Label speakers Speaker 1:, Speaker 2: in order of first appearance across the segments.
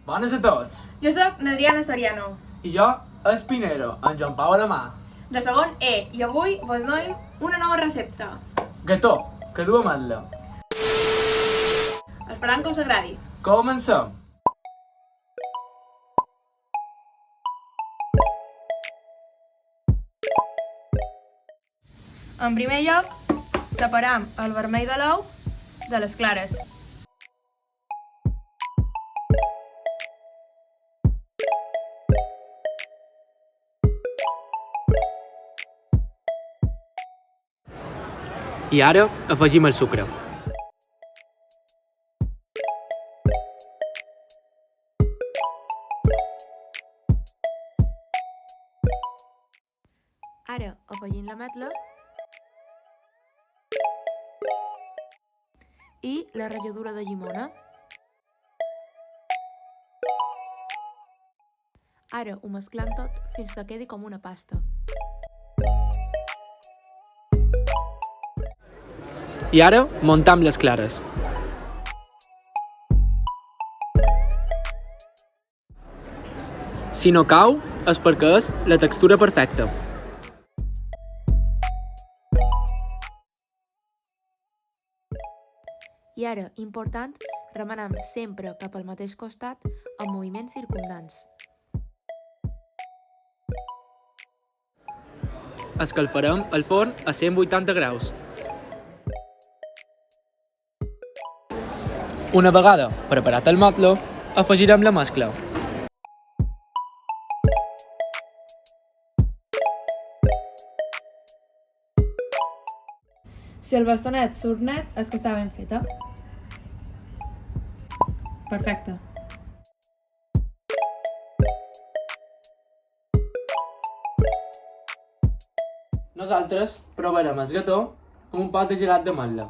Speaker 1: Bones a tots!
Speaker 2: Jo sóc n'Adriana Soriano,
Speaker 1: I jo, Espinero, en Joan Pau Alemà.
Speaker 2: de segon E, i avui vos donem una nova recepta.
Speaker 1: Gató, que du ametla.
Speaker 2: Esperant que us agradi.
Speaker 1: Comencem!
Speaker 2: En primer lloc, separam el vermell de l'ou de les clares.
Speaker 1: I ara afegim el sucre.
Speaker 2: Ara afegim l'ametla i la ratlladura de llimona. Ara ho mesclem tot fins que quedi com una pasta.
Speaker 1: I ara muntam les clares. Si no cau, és perquè és la textura perfecta.
Speaker 2: I ara, important, remenam sempre cap al mateix costat amb moviments circumdants.
Speaker 1: Escalfarem el forn a 180 graus. Una vegada preparat el motlo, afegirem la mescla.
Speaker 2: Si el bastonet surt net, és que està ben feta. Perfecte.
Speaker 1: Nosaltres provarem el gató amb un pot de gelat d'ametla.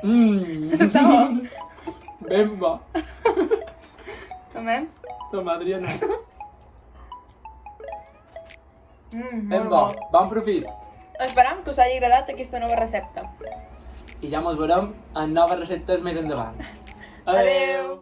Speaker 2: Està bo.
Speaker 1: Ben bo.
Speaker 2: Tomem?
Speaker 1: Toma, Adriana. Ben
Speaker 2: Molt
Speaker 1: bo. Bon profit.
Speaker 2: Esperam que us hagi agradat aquesta nova recepta.
Speaker 1: I ja mos veurem en noves receptes més endavant. Adeu!